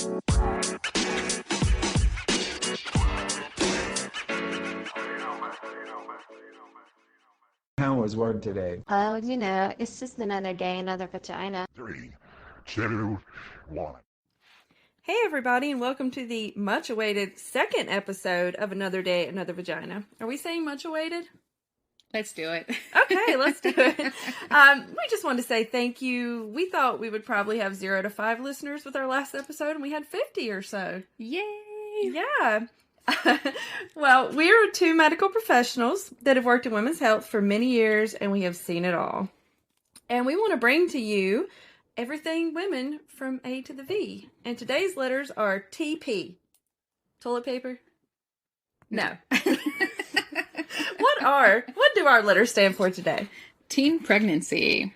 How was work today? It's just another day, another vagina. Three, two, one. Hey, everybody, and welcome to the much awaited second episode of Another Day, Another Vagina. Are we saying much awaited? Let's do it. Okay, let's do it. We just wanted to say thank you. We thought we would probably have 0 to 5 listeners with our last episode, and we had 50 or so. Yay! Yeah. Well, we are two medical professionals that have worked in women's health for many years, and we have seen it all. And we want to bring to you everything women from A to the V. And today's letters are TP. Toilet paper? No. What do our letters stand for today? Teen pregnancy.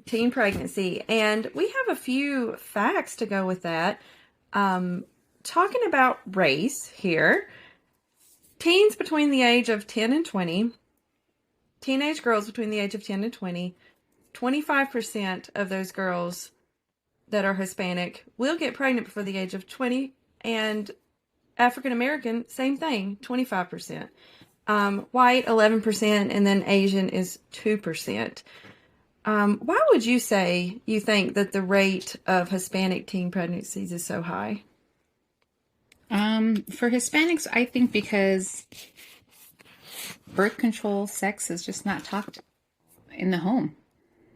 Teen pregnancy. And we have a few facts to go with that. Talking about race here. Teens between the age of 10 and 20. Teenage girls between the age of 10 and 20. 25% of those girls that are Hispanic will get pregnant before the age of 20, and African American, same thing, 25%. White, 11%, and then Asian is 2%. Why would you say you think that the rate of Hispanic teen pregnancies is so high? For Hispanics, I think because birth control, sex is just not talked in the home.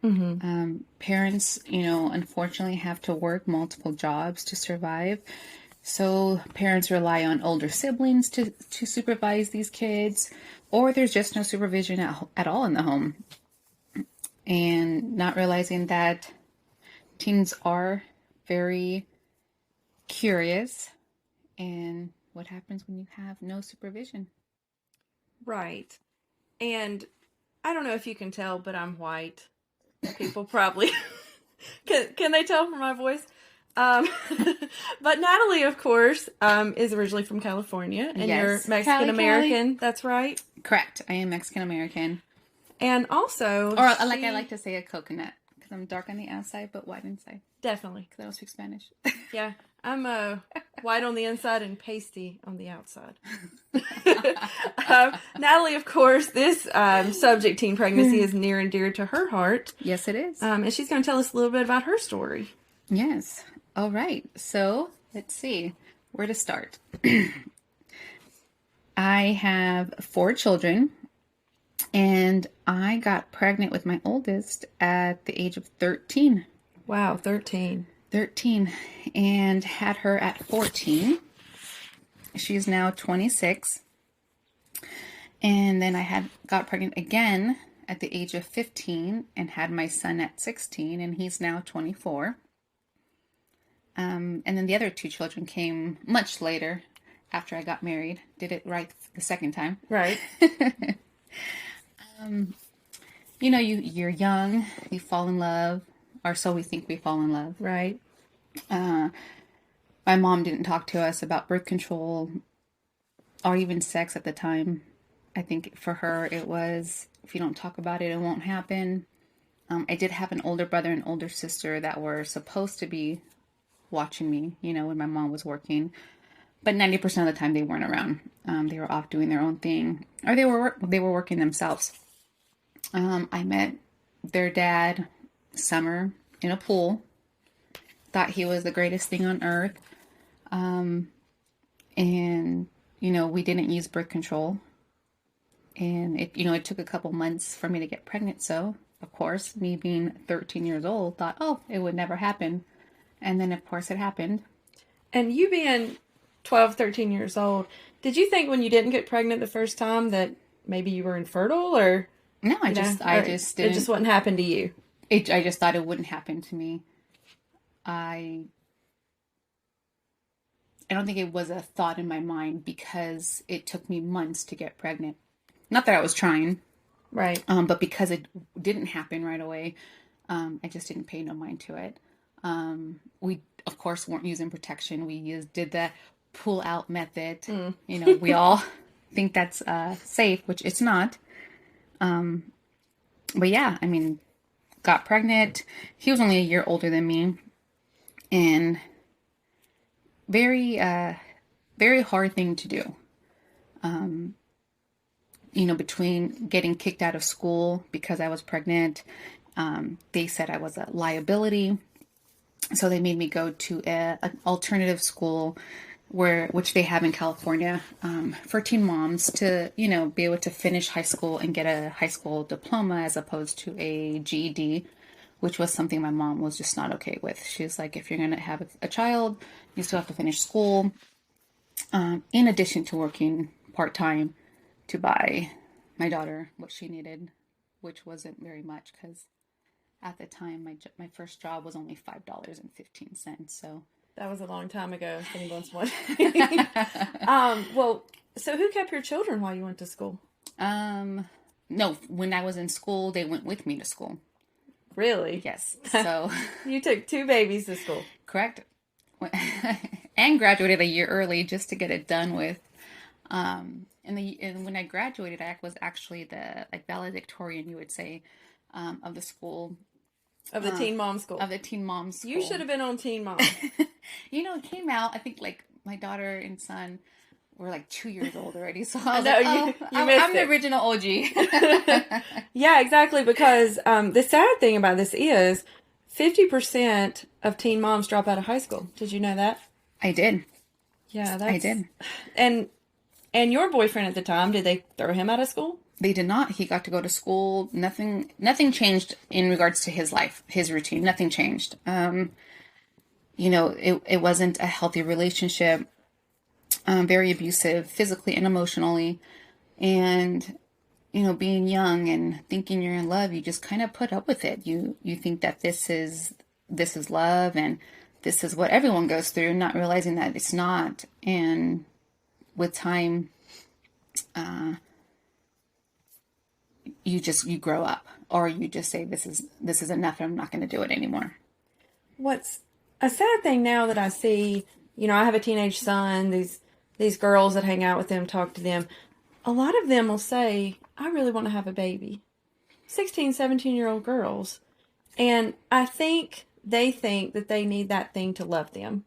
Mm-hmm. Parents, unfortunately have to work multiple jobs to survive. So parents rely on older siblings to supervise these kids, or there's just no supervision at all in the home. And not realizing that teens are very curious, and what happens when you have no supervision. Right. And I don't know if you can tell, but I'm white. People probably can they tell from my voice? But Natalie, of course, is originally from California, and Yes. you're Mexican American. That's right. Correct. I am Mexican American, And also, or I like to say a coconut because I'm dark on the outside but white inside. Definitely, Because I don't speak Spanish. yeah. I'm white on the inside and pasty on the outside. Natalie, of course, this subject, teen pregnancy, is near and dear to her heart. Yes, it is. And she's going to tell us a little bit about her story. Yes. All right. So let's see where to start. I have 4 children, and I got pregnant with my oldest at the age of 13. Wow, 13. 13, and had her at 14. She's now 26. And then I got pregnant again at the age of 15 and had my son at 16, and he's now 24. And then the other 2 children came much later after I got married. Did it right the second time. Right. You're young, you fall in love, or so we think we fall in love. Right. My mom didn't talk to us about birth control or even sex at the time. I think for her it was, if you don't talk about it, it won't happen. I did have an older brother and older sister that were supposed to be watching me, when my mom was working. But 90% of the time they weren't around. They were off doing their own thing, or they were working themselves. I met their dad, Summer, in a pool. Thought he was the greatest thing on earth. And, we didn't use birth control. And it took a couple months for me to get pregnant. So, of course, me being 13 years old, thought, it would never happen. And then, of course, it happened. And you being 12, 13 years old, did you think when you didn't get pregnant the first time that maybe you were infertile, or? No, I just didn't. It just wouldn't happen to you. I just thought it wouldn't happen to me. I don't think it was a thought in my mind because it took me months to get pregnant. Not that I was trying. Right. But because it didn't happen right away, I just didn't pay no mind to it. We, of course, weren't using protection. We did the pull out method. We all think that's safe, which it's not. But yeah, got pregnant. He was only a year older than me. And very, very hard thing to do. Between getting kicked out of school because I was pregnant, they said I was a liability. So they made me go to an alternative school which they have in California, for teen moms to, be able to finish high school and get a high school diploma as opposed to a GED, which was something my mom was just not okay with. She was like, if you're going to have a child, you still have to finish school, in addition to working part-time to buy my daughter what she needed, which wasn't very much because at the time my first job was only $5.15. So That was a long time ago, if anyone's wondering. Well, so who kept your children while you went to school? No, when I was in school, they went with me to school. Really? Yes. So You took 2 babies to school. correct. And graduated a year early just to get it done with. And when I graduated, I was actually the valedictorian, you would say, of the school. Of the teen mom school. Of the teen mom school. You should have been on Teen Mom. It came out, I think my daughter and son were 2 years old already. So I was know, I'm the original OG. Yeah, exactly. Because the sad thing about this is 50% of teen moms drop out of high school. Did you know that? I did. Yeah, I did. And your boyfriend at the time, did they throw him out of school? They did not. He got to go to school. Nothing changed in regards to his life, his routine. Nothing changed. It wasn't a healthy relationship. Very abusive, physically and emotionally. And, being young and thinking you're in love, you just kind of put up with it. You think that this is love and this is what everyone goes through, not realizing that it's not. And with time, you grow up, or you just say, this is enough and I'm not going to do it anymore. What's a sad thing now that I see, I have a teenage son, these girls that hang out with them, talk to them. A lot of them will say, I really want to have a baby. 16, 17-year-old girls. And I think they think that they need that thing to love them.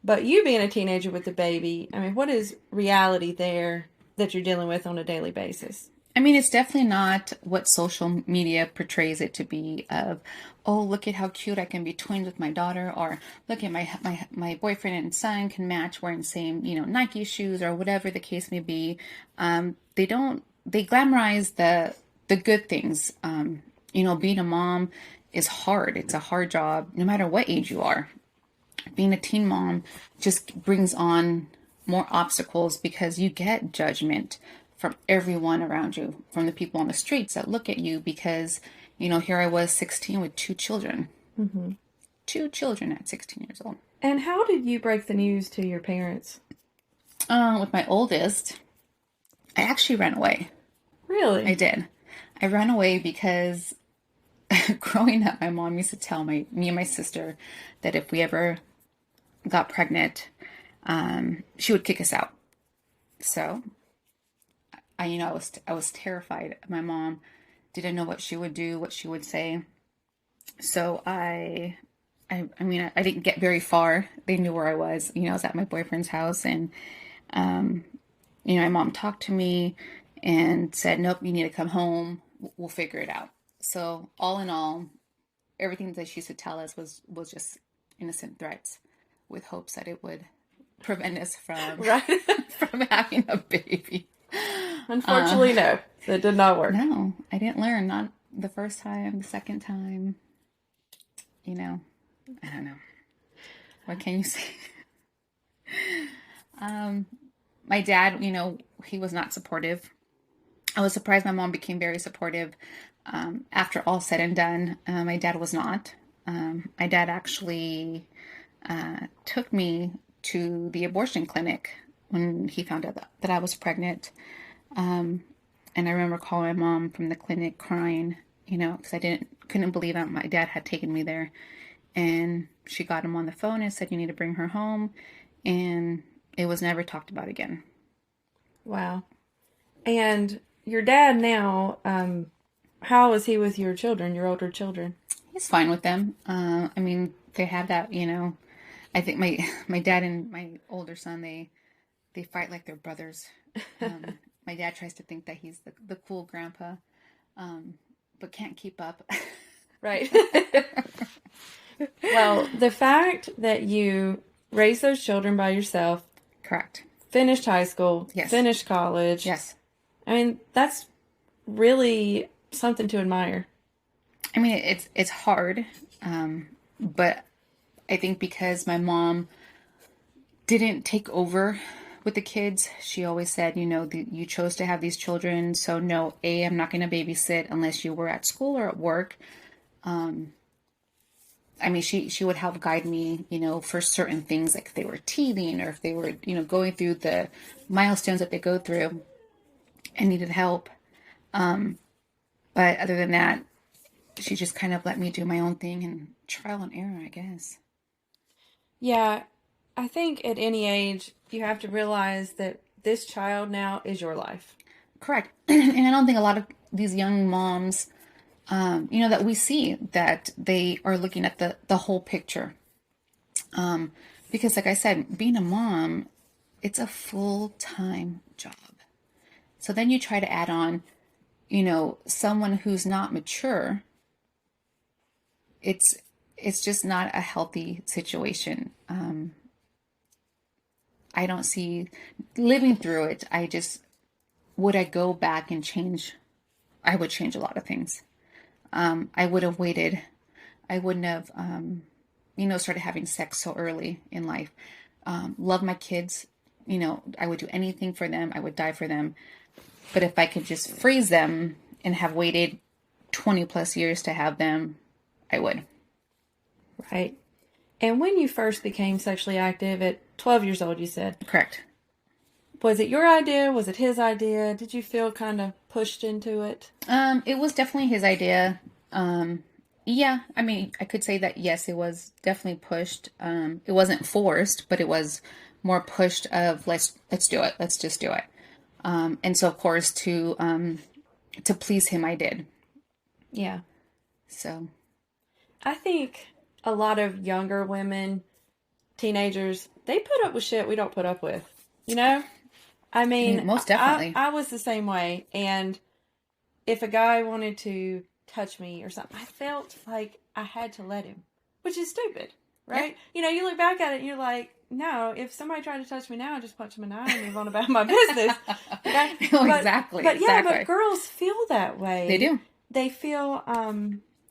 But you being a teenager with a baby, I mean, what is reality there that you're dealing with on a daily basis? I mean, it's definitely not what social media portrays it to be of, oh, look at how cute I can be twins with my daughter, or look at my boyfriend and son can match wearing the same, Nike shoes or whatever the case may be. They glamorize the good things. Being a mom is hard. It's a hard job, no matter what age you are. Being a teen mom just brings on more obstacles because you get judgment from everyone around you, from the people on the streets that look at you because, here I was 16 with 2 children. Mm-hmm. 2 children at 16 years old. And how did you break the news to your parents? With my oldest, I actually ran away. Really? I did. I ran away because growing up, my mom used to tell me and my sister that if we ever got pregnant, she would kick us out. So I was terrified. My mom didn't know what she would do, what she would say. So I didn't get very far. They knew where I was. I was at my boyfriend's house, and my mom talked to me and said, "Nope, you need to come home. We'll figure it out." So all in all, everything that she used to tell us was just innocent threats, with hopes that it would prevent us from from having a baby. Unfortunately, no. It did not work. No, I didn't learn. Not the first time, the second time. I don't know. What can you say? My dad, he was not supportive. I was surprised my mom became very supportive. After all said and done, my dad was not. My dad actually took me to the abortion clinic when he found out that I was pregnant. And I remember calling my mom from the clinic crying, because I couldn't believe that my dad had taken me there. And she got him on the phone and said, you need to bring her home. And it was never talked about again. Wow. And your dad now, how is he with your children, your older children? He's fine with them. They have that, I think my dad and my older son, they fight like they're brothers. My dad tries to think that he's the cool grandpa, but can't keep up. Right. Well, the fact that you raised those children by yourself, Correct. finished high school, Yes. finished college. Yes. I mean, that's really something to admire. I mean, it's hard, but I think because my mom didn't take over with the kids, she always said, you chose to have these children, so no, I'm not going to babysit unless you were at school or at work. I mean, she would help guide me, for certain things, like if they were teething or if they were, going through the milestones that they go through and needed help. But other than that, she just kind of let me do my own thing and trial and error, I guess. Yeah, I think at any age, you have to realize that this child now is your life. Correct. And I don't think a lot of these young moms, that we see that they are looking at the whole picture. Because like I said, being a mom, it's a full-time job. So then you try to add on, someone who's not mature. It's just not a healthy situation. I don't see living through it. Would I go back and change? I would change a lot of things. I would have waited. I wouldn't have, started having sex so early in life. Love my kids. I would do anything for them. I would die for them. But if I could just freeze them and have waited 20 plus years to have them, I would. Right. And when you first became sexually active at 12 years old, you said. Correct. Was it your idea? Was it his idea? Did you feel kind of pushed into it? It was definitely his idea. Yeah, I mean, I could say that, yes, it was definitely pushed. It wasn't forced, but it was more pushed of let's do it. Let's just do it. And so of course to please him, I did. Yeah. So I think a lot of younger women, teenagers, they put up with shit we don't put up with. I mean, most definitely. I was the same way. And if a guy wanted to touch me or something, I felt like I had to let him, which is stupid, right? Yeah. You look back at it and you're like, no, if somebody tried to touch me now, I just punch them in the eye and move on about my business. Okay? Exactly. But yeah, exactly. but girls feel that way. They do. They feel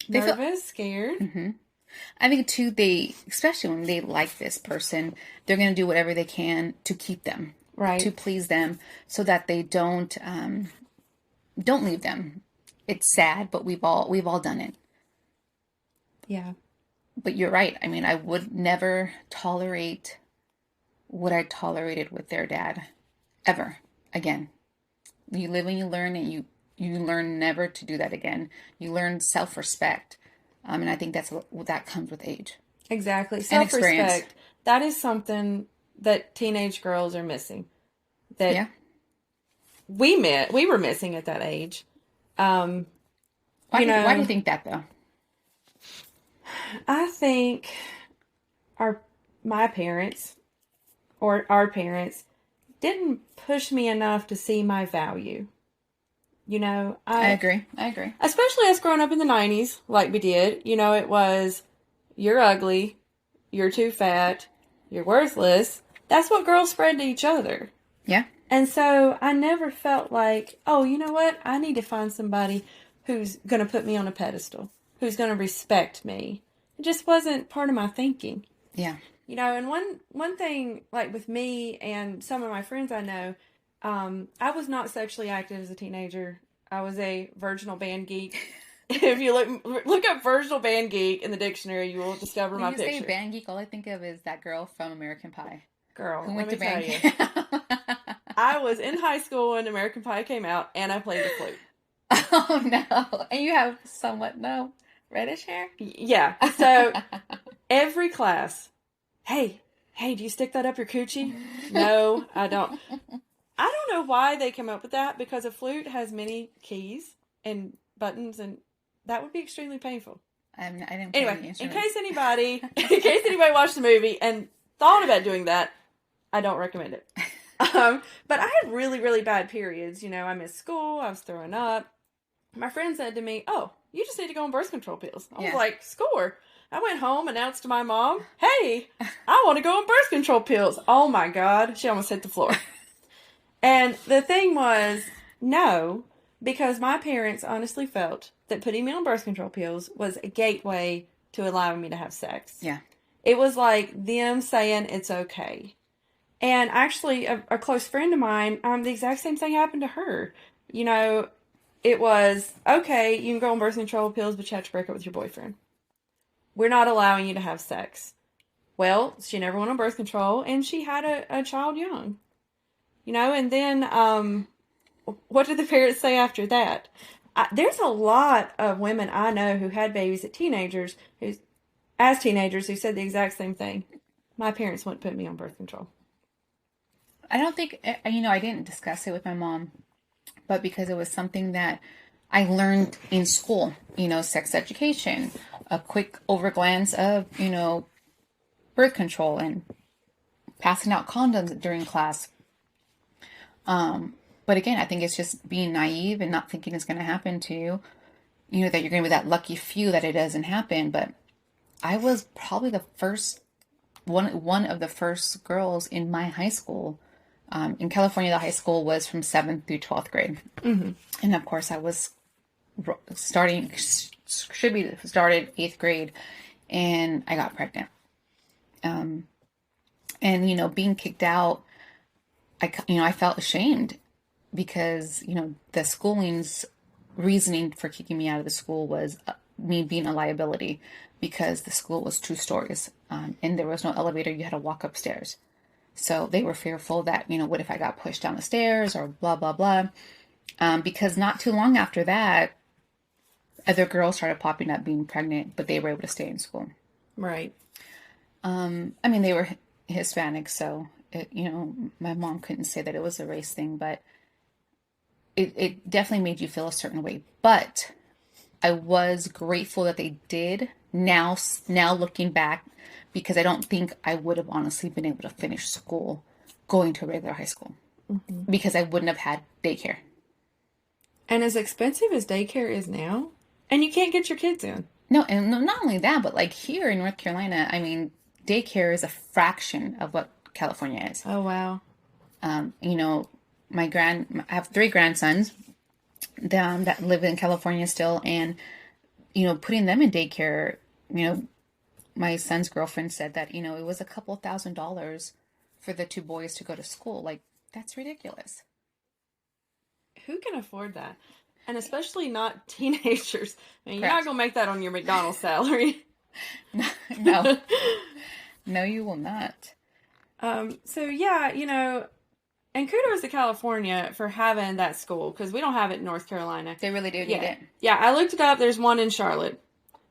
nervous, scared. Mm-hmm. I think too, especially when they like this person, they're going to do whatever they can to keep them. Right. To please them so that they don't leave them. It's sad, but we've all done it. Yeah. But you're right. I mean, I would never tolerate what I tolerated with their dad ever again. You live and you learn, and you learn never to do that again. You learn self-respect. And I think that comes with age. Exactly. And experience. Self-respect. That is something that teenage girls are missing. That we were missing at that age. Why do you think that though? I think my parents or our parents didn't push me enough to see my value. I agree. Especially us growing up in the 90s, like we did. It was, you're ugly, you're too fat, you're worthless. That's what girls spread to each other. Yeah. And so I never felt like, oh, you know what? I need to find somebody who's going to put me on a pedestal, who's going to respect me. It just wasn't part of my thinking. Yeah. And one thing, like with me and some of my friends I know, I was not sexually active as a teenager. I was a virginal band geek. If you look up virginal band geek in the dictionary, you will discover my picture. When you say band geek, all I think of is that girl from American Pie. Girl, Who let went me to tell band you. I was in high school when American Pie came out, and I played the flute. Oh, no. And you have somewhat, reddish hair? Yeah. So, every class, hey, do you stick that up your coochie? No, I don't. I don't know why they came up with that, because a flute has many keys and buttons, and that would be extremely painful. I didn't play any Anyway, in instruments. case anybody watched the movie and thought about doing that, I don't recommend it. But I had really, really bad periods. You know, I missed school. I was throwing up. My friend said to me, "Oh, you just need to go on birth control pills." I was like, "Score." I went home, announced to my mom, "Hey, I want to go on birth control pills." Oh my God. She almost hit the floor. And the thing was, no, because my parents honestly felt that putting me on birth control pills was a gateway to allowing me to have sex. Yeah. It was like them saying it's okay. And actually, a close friend of mine, the exact same thing happened to her. You know, it was, okay, you can go on birth control pills, but you have to break up with your boyfriend. We're not allowing you to have sex. Well, she never went on birth control, and she had a child young. You know, and then, what did the parents say after that? There's a lot of women I know who had babies as teenagers who said the exact same thing. My parents wouldn't put me on birth control. I don't think, I didn't discuss it with my mom, but because it was something that I learned in school, sex education, a quick overglance of, birth control and passing out condoms during class. But again, I think it's just being naive and not thinking it's going to happen to you, that you're going to be that lucky few that it doesn't happen. But I was probably the first, one of the first girls in my high school. In California, the high school was from 7th through 12th grade. Mm-hmm. And of course, I was started 8th grade and I got pregnant. And, being kicked out, I felt ashamed because, the schooling's reasoning for kicking me out of the school was me being a liability because the school was 2 stories and there was no elevator. You had to walk upstairs. So they were fearful that, what if I got pushed down the stairs or blah, blah, blah. Because not too long after that, other girls started popping up being pregnant, but they were able to stay in school. Right. They were Hispanic, so, my mom couldn't say that it was a race thing, but it definitely made you feel a certain way. But I was grateful that they did now looking back, because I don't think I would have honestly been able to finish school going to a regular high school because I wouldn't have had daycare. And as expensive as daycare is now, and you can't get your kids in. No, and not only that, but like here in North Carolina, daycare is a fraction of what California is. Oh, wow. I have 3 grandsons that live in California still, and, putting them in daycare, my son's girlfriend said that, it was a couple $1,000s for the 2 boys to go to school. Like, that's ridiculous. Who can afford that? And especially not teenagers. You're Correct. not going to make that on your McDonald's salary. No. No, you will not. So, yeah, and kudos to California for having that school, because we don't have it in North Carolina. They really do need it. Yeah, I looked it up. There's one in Charlotte.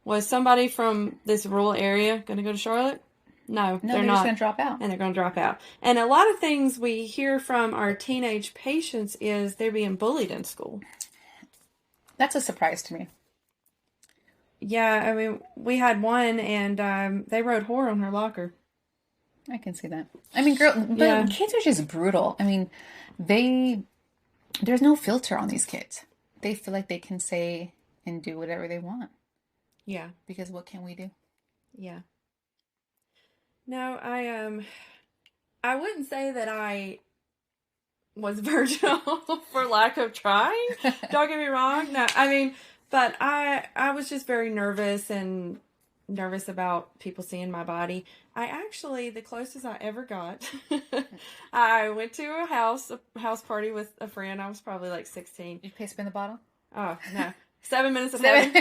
Was somebody from this rural area going to go to Charlotte? No, they're not. Just going to drop out. And they're going to drop out. And a lot of things we hear from our teenage patients is they're being bullied in school. That's a surprise to me. Yeah, we had one, and they wrote whore on her locker. I can see that. Kids are just brutal. There's no filter on these kids. They feel like they can say and do whatever they want. Yeah. Because what can we do? Yeah. No, I wouldn't say that I was virginal for lack of trying. Don't get me wrong. No, but I was just very nervous about people seeing my body. The closest I ever got, I went to a house party with a friend. I was probably like 16. Did you spin the bottle? Oh, no. 7 minutes of heaven.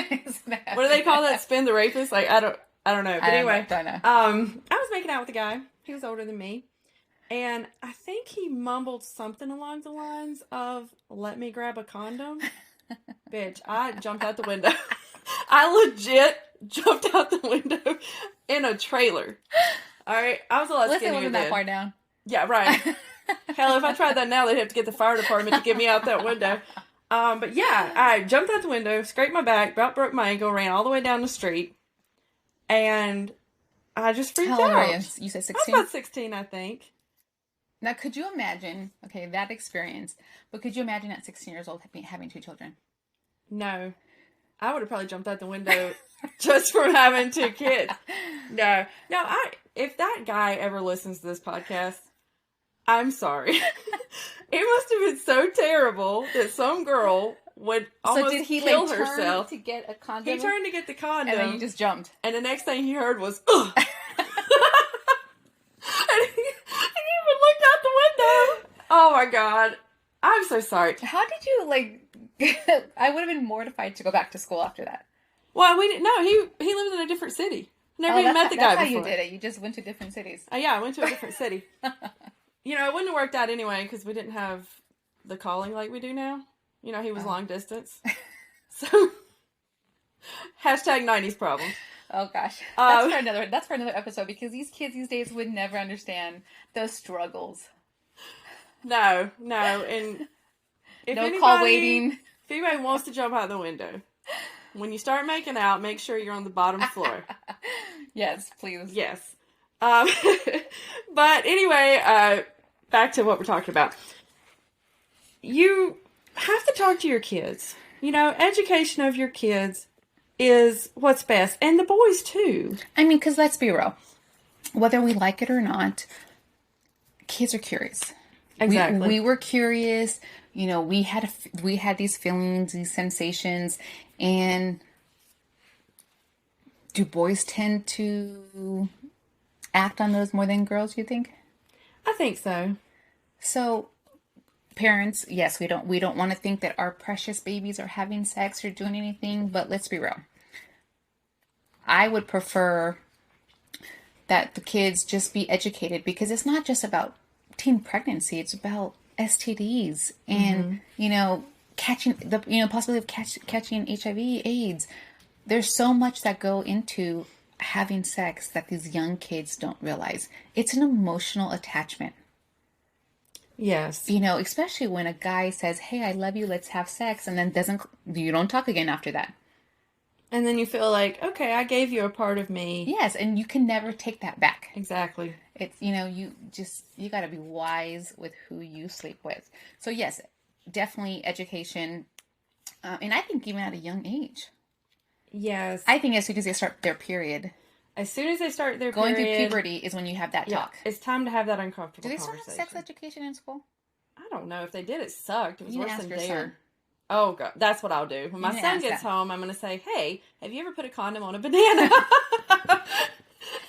What do they call that? Spin the rapist? Like, I don't know. But anyway, don't know. I was making out with a guy. He was older than me. And I think he mumbled something along the lines of, "Let me grab a condom." Bitch, I jumped out the window. I legit jumped out the window in a trailer. All right? I was a lot skinnier wasn't then. that far down. Yeah, right. Hell, if I tried that now, they'd have to get the fire department to get me out that window. But yeah, I jumped out the window, scraped my back, about broke my ankle, ran all the way down the street. And I just freaked How old out. are you? You said I was 16? about 16, I think. Now, could you imagine, okay, that experience, but could you imagine at 16 years old having 2 children? No. I would have probably jumped out the window just from having 2 kids. No. No, if that guy ever listens to this podcast, I'm sorry. It must have been so terrible that some girl would almost so did he kill turn herself. to get a condom? He turned to get the condom. and then you just jumped. And the next thing he heard was, ugh. And he even looked out the window. Oh my God. I'm so sorry. How did you, like, I would have been mortified to go back to school after that. Well, we didn't know. He lives in a different city. Never even met the guy That's how before. you did it. You just went to different cities. Yeah, I went to a different city. You know, it wouldn't have worked out anyway because we didn't have the calling like we do now. You know, he was long distance. So, hashtag 90s problems. Oh gosh, that's for another episode because these kids these days would never understand those struggles. No, and if No call waiting. If anybody wants to jump out the window, when you start making out, make sure you're on the bottom floor. Yes, please. Yes. But anyway, back to what we're talking about. You have to talk to your kids. You know, education of your kids is what's best. And the boys, too. I mean, because let's be real. Whether we like it or not, kids are curious. Exactly. We were curious. You know, we had these feelings, these sensations. And do boys tend to act on those more than girls, you think? I think so. So, parents, yes, we don't want to think that our precious babies are having sex or doing anything, but let's be real. I would prefer that the kids just be educated because it's not just about teen pregnancy, it's about STDs and, you know, catching the, you know, possibility of catching HIV, AIDS. There's so much that go into having sex that these young kids don't realize. It's an emotional attachment. Yes. You know, especially when a guy says, "Hey, I love you, let's have sex," and then you don't talk again after that. And then you feel like, okay, I gave you a part of me. Yes, and you can never take that back. Exactly. It's, you know, you got to be wise with who you sleep with. So yes, definitely education. And I think even at a young age. Yes. I think as soon as they start their period. As soon as they start their going period, through puberty is when you have that talk. It's time to have that uncomfortable Do they still conversation. have sex education in school? I don't know. If they did, it sucked. It was You worse can than ask your dare. son. Oh, God. That's what I'll do. When my can son ask gets that. home, I'm going to say, hey, have you ever put a condom on a banana?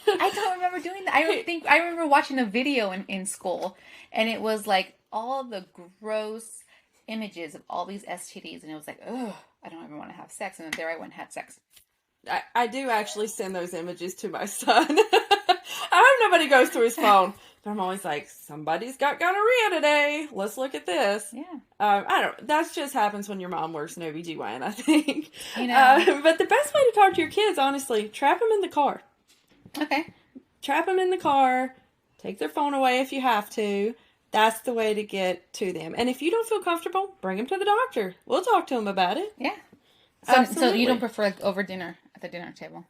I don't remember doing that. I remember watching a video in school, and it was like all the gross images of all these STDs, and it was like, oh, I don't ever want to have sex. And then there I went and had sex. I do actually send those images to my son. I hope nobody goes through his phone. But I'm always like, somebody's got gonorrhea today. Let's look at this. Yeah. I don't. That just happens when your mom works in OBGYN, I think. You know. But the best way to talk to your kids, honestly, trap them in the car. Okay. Trap them in the car. Take their phone away if you have to. That's the way to get to them. And if you don't feel comfortable, bring them to the doctor. We'll talk to them about it. Yeah. So Absolutely. you don't prefer like over dinner at the dinner table?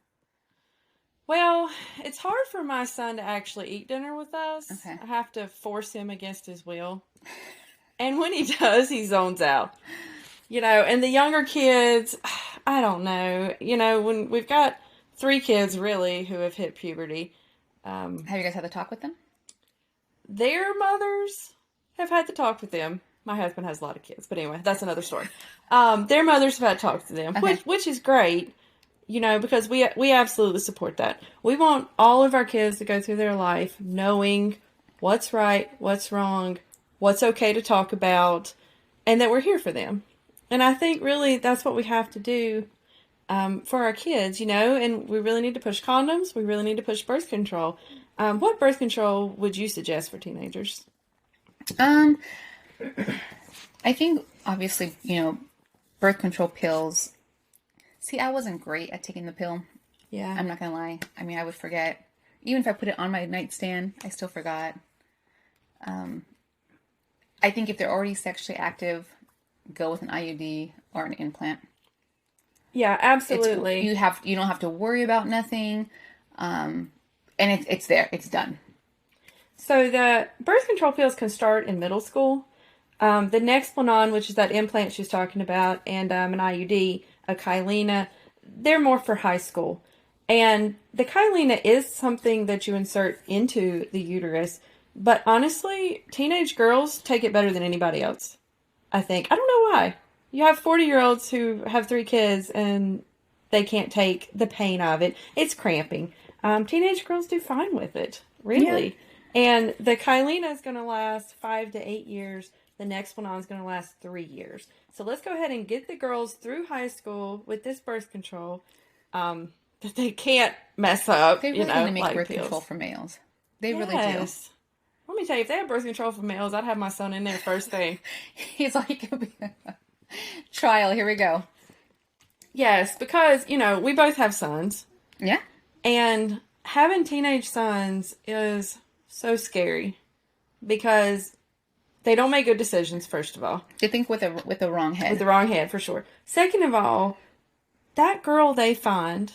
Well, it's hard for my son to actually eat dinner with us. Okay. I have to force him against his will. And when he does, he zones out. You know, and the younger kids, I don't know. You know, when we've got 3 kids really who have hit puberty. Have you guys had the talk with them? Their mothers have had to talk with them. My husband has a lot of kids, but anyway, that's another story. Their mothers have had to talk to them, Okay. which is great, you know, because we absolutely support that. We want all of our kids to go through their life knowing what's right, what's wrong, what's okay to talk about, and that we're here for them. And I think really that's what we have to do for our kids, you know, and we really need to push condoms. We really need to push birth control. What birth control would you suggest for teenagers? I think obviously, you know, birth control pills. See, I wasn't great at taking the pill. Yeah. I'm not gonna lie. I mean, I would forget. Even if I put it on my nightstand, I still forgot. I think if they're already sexually active, go with an IUD or an implant. Yeah, It's, absolutely. you don't have to worry about nothing. And it's there. It's done. So the birth control pills can start in middle school. The Nexplanon, which is that implant she's talking about, and an IUD, a Kyleena, they're more for high school. And the Kyleena is something that you insert into the uterus. But honestly, teenage girls take it better than anybody else, I think. I don't know why. You have 40-year-olds who have 3 kids and they can't take the pain of it. It's cramping. Teenage girls do fine with it, really. Yeah. And the Kyleena is going to last 5 to 8 years. The Nexplanon is going to last 3 years. So let's go ahead and get the girls through high school with this birth control that they can't mess up. They really need to make like birth pills. Control for males. They really do. Let me tell you, if they had birth control for males, I'd have my son in there first thing. He's like, trial, here we go. Yes, because, we both have sons. Yeah. And having teenage sons is so scary because they don't make good decisions, first of all. They think with the wrong head. With the wrong head, for sure. Second of all, that girl they find,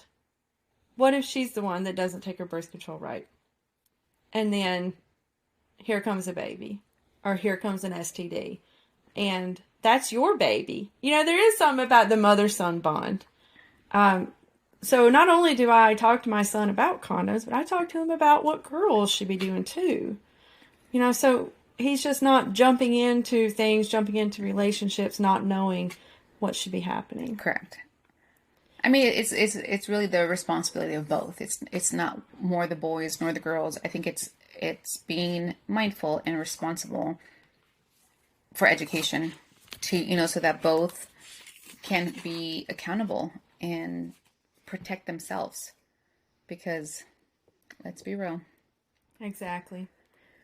what if she's the one that doesn't take her birth control right? And then here comes a baby, or here comes an STD, and that's your baby. There is something about the mother-son bond. So not only do I talk to my son about condoms, but I talk to him about what girls should be doing too. So he's just not jumping into relationships, not knowing what should be happening. Correct. I mean, it's really the responsibility of both. It's not more the boys nor the girls. I think it's being mindful and responsible for education to, so that both can be accountable and protect themselves, because let's be real. Exactly.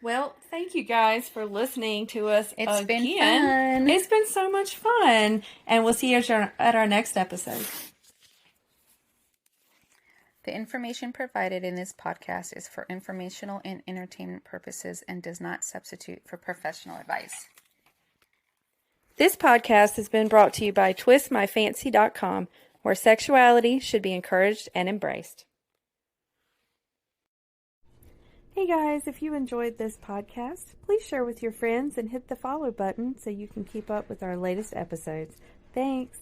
Well, thank you guys for listening to us It's again. been fun. It's been so much fun, and we'll see you at our next episode. The information provided in this podcast is for informational and entertainment purposes and does not substitute for professional advice. This podcast has been brought to you by twistmyfancy.com, where sexuality should be encouraged and embraced. Hey guys, if you enjoyed this podcast, please share with your friends and hit the follow button so you can keep up with our latest episodes. Thanks.